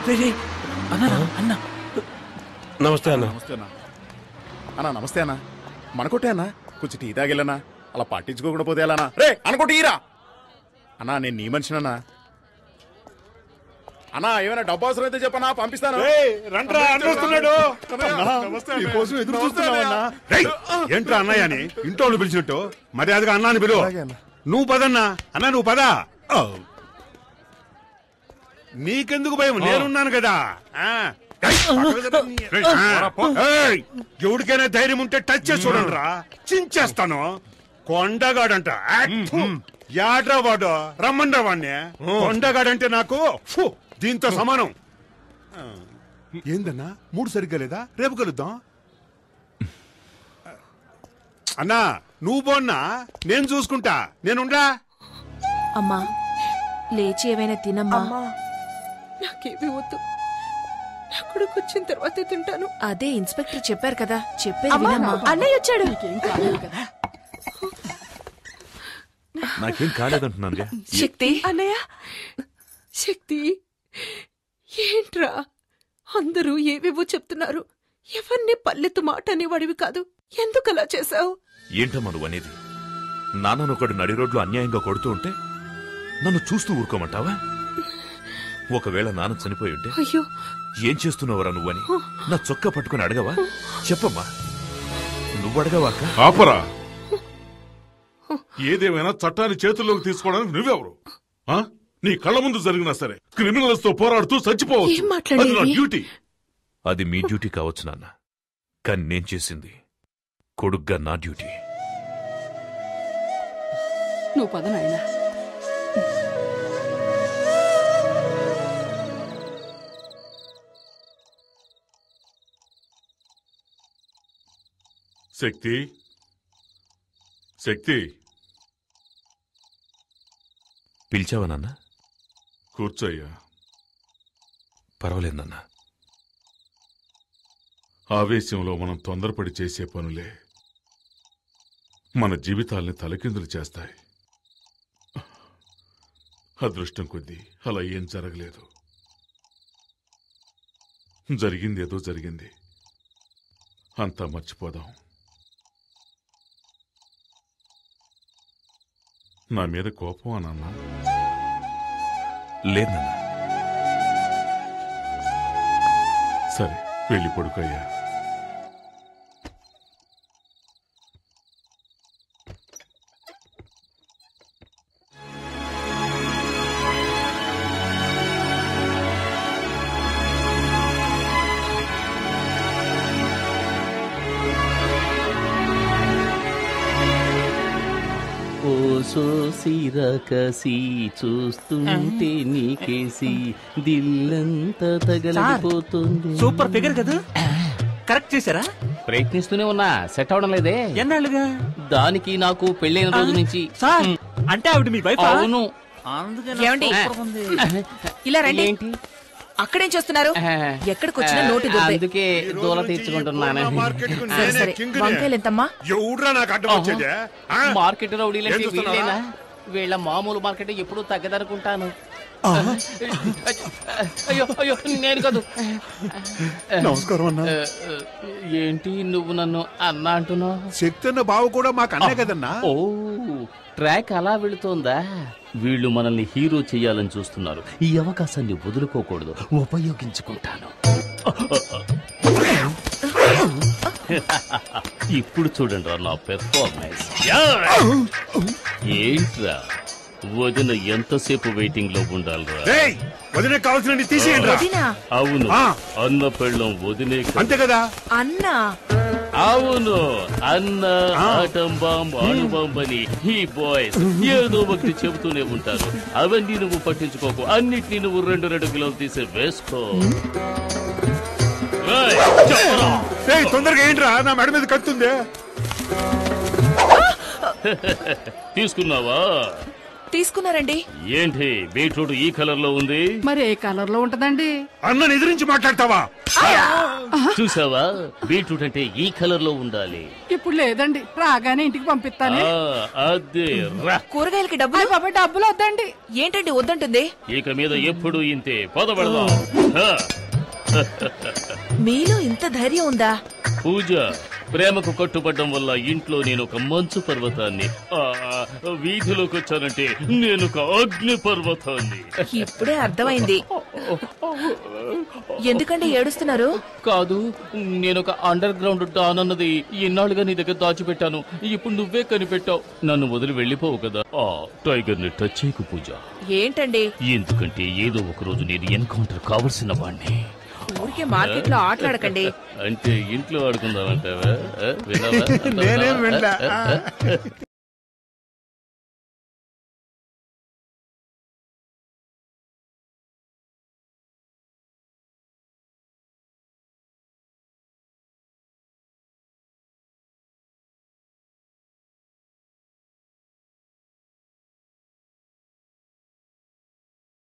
అన్న నమస్తే అన్న. నమస్తే అన్న. అన్నా నమస్తే అన్న. మనకొట్టే అన్న కొంచెం టీ తాగిల్లనా, అలా పట్టించుకోకుండా పోతే ఎలానా? రే అనుకోటి ఈరా అన్నా, నేను నీ మనిషినన్నా. అన్నా ఏమైనా డబ్బు అవసరం అయితే చెప్పనా, పంపిస్తాను. ఏంట్రా అన్నయ్య అని ఇంట్లో పిలిచినట్టు మర్యాదగా అన్నాని పిలువ. నువ్వు పదన్నా అన్నా, నువ్వు పదా. నీకెందుకు భయం, నేనున్నాను కదా. ఎవరికైనా ధైర్యం ఉంటే టచ్ చేసి చూడండి రా, చించేస్తాను. కొండగాడంట యాడ్రా వాడు, రమ్మండ్రా వాడిని. కొండగాడంటే నాకు దీంతో సమానం. ఏందన్నా మూడు సరిగ్గా లేదా, రేపు కలుద్దాం. అన్నా నువ్వు పోన్నా, నేను చూసుకుంటా. నేనుండా. అమ్మా లేచి ఏమైనా తినమ్మా. నాకేమీ వద్దు, నా కొడుకు వచ్చిన తర్వాతే తింటాను. అదే ఇన్స్పెక్టర్ చెప్పారు కదా, చెప్పేది వినమ్మా. అన్నయ్య వచ్చాడు. నాకేం కాలేదంటున్నాను. శక్తి అన్నయ్య, శక్తి ఏంట్రా అందరూ ఏవేవో చెప్తున్నారు. ఎవరిని పల్లెత్తు మాట అనేవాడివి కాదు, ఎందుకు అలా చేశావు? ఏంటమ్మా నువ్వు అనేది? నాన్ననొకడు నడి రోడ్లో అన్యాయంగా కొడుతూ ఉంటే నన్ను చూస్తూ ఊరుకోమంటావా? ఒకవేళ నాన్న చనిపోయి ఉంటే అయ్యో ఏం చేస్తున్నావురా నువ్వని నా చొక్కా పట్టుకుని అడగవా? చెప్పమ్మా, నువ్వు అడగవా? ఆపరా. ఏదేమైనా చట్టాన్ని చేతుల్లోకి తీసుకోవడానికి నువ్వెవరు? నీ కళ్ళ ముందు జరిగినా సరే క్రిమినల్స్ తో పోరాడుతూ చచ్చిపోవచ్చు. అది నా డ్యూటీ. అది మీ డ్యూటీ కావచ్చు నాన్న, కానీ నేను చేసింది కొడుగ్గా నా డ్యూటీ. నువ్వు పద నాయనా. శక్తి, శక్తి, పిలిచావా నాన్న? కూర్చోయ్యా. పర్వాలేదు నాన్న. ఆవేశంలో మనం తొందరపడి చేసే పనులే మన జీవితాల్ని తలకిందులు చేస్తాయి. అదృష్టం కొద్దీ అలా ఏం జరగలేదు. జరిగిందేదో జరిగింది, అంతా మర్చిపోదాం. నా మీద కోపం అన్నా? లేదు నాన్న. సరే వెళ్ళి పడుకోయ్యా. సోసిరకసి చూస్తుంటే నీకేసి దిల్లంతా తగలిపోతుంది. సూపర్ ఫిగర్ కదా, కరెక్ట్ చేశారా? ప్రయత్నిస్తూనే ఉన్నా, సెట్ అవడం లేదే. ఎన్నాళ్ళుగా? దానికి నాకు పెళ్ళైన రోజు నుంచి. సార్ అంటే ఆవిడ మీ వైఫ్? అవును. ఏమండి ఇలా రండి. ఏంటి అక్కడేం చేస్తున్నారు? ఎక్కడికి వచ్చినా నోటి అందుకే దూల తీర్చుకుంటున్నాను. సరే సరే, వంకాయలు ఎంతమ్మా? ఎవడ్రా నాకు అడ్డం వచ్చేది? మార్కెట్ రౌడీలంటే వీళ్ళేనా? వీళ్ళ మామూలు మార్కెట్ ఎప్పుడు తగ్గదనుకుంటాను. అయ్యో అయ్యో, నేను కాదు. నమస్కారం అన్నా. ఏంటి నువ్వు నన్ను అన్నా అంటున్నావు? శక్తి అన్న బావ కూడా మాకు అన్నే కదన్నా. ఓ, ట్రాక్ అలా వెళుతోందా? వీళ్ళు మనల్ని హీరో చెయ్యాలని చూస్తున్నారు. ఈ అవకాశాన్ని వదులుకోకూడదు, ఉపయోగించుకుంటాను. ఇప్పుడు చూడండి రా నా పెర్ఫార్మెన్స్. ఏంట్రా వదిన ఎంతసేపు వెయిటింగ్ లో ఉండాలిరా? వదిన కావాల్సిన తీసేయండి. అవును, అన్న పెళ్ళం వదినే అంతే కదా. అన్నా అవును, అన్న ఆటం బాంబ్ అణుబాంబ్ అని ఈ బాయ్స్ ఏదో ఒకటి చెబుతూనే ఉంటారు. అవన్నీ నువ్వు పట్టించుకోకు, అన్నిటినీ నువ్వు 2 కిలోలు తీసి వేసుకో. తొందరగా ఏంట్రా, నా మెడ మీద కత్తుంది. తీసుకున్నావా? తీసుకున్నారండి. ఏంటి బీట్రూట్ ఈ కలర్ లో ఉంది? మరి ఏ కలర్ లో ఉంటదండి? అన్నని ఎదిరించి మాట్లాడతావా? చూసావా బీట్రూట్ అంటే ఈ కలర్ లో ఉండాలి. ఇప్పుడు లేదండి, రాగానే ఇంటికి పంపిస్తాను. అదే రా. కూరగాయలకి డబ్బులు బాబా డబ్బులు వద్దండి. ఏంటండి వద్దంటుంది? ఇక మీద ఎప్పుడు ఇంతే. పదబడదాం. మీలో ఇంత ధైర్యం ఉందా? పూజ, ప్రేమకు కట్టుబడ్డం వల్ల ఇంట్లో నేను ఒక మంచు పర్వతాన్ని, వీధిలోకి వచ్చానంటే నేను ఒక అగ్ని పర్వతాన్ని. ఇప్పుడే అర్థమైంది. ఎందుకంటే ఏడుస్తున్నారు? కాదు, నేనొక అండర్ గ్రౌండ్ డాన్ అన్నది ఇన్నాళ్ళుగా నీ దగ్గర దాచిపెట్టాను. ఇప్పుడు నువ్వే కనిపెట్టావు. నన్ను వదిలి వెళ్ళిపోవు కదా. టైగర్ ని టచ్ చేయకు పూజ. ఏంటండి? ఎందుకంటే ఏదో ఒక రోజు నేను ఎన్కౌంటర్ కావలసిన వాణ్ణి. ఊరికే మార్కెట్ లో ఆటలాడకండి. అంటే ఇంట్లో ఆడుకుందామంటావా? విన్నావా? నేనేం వినలా.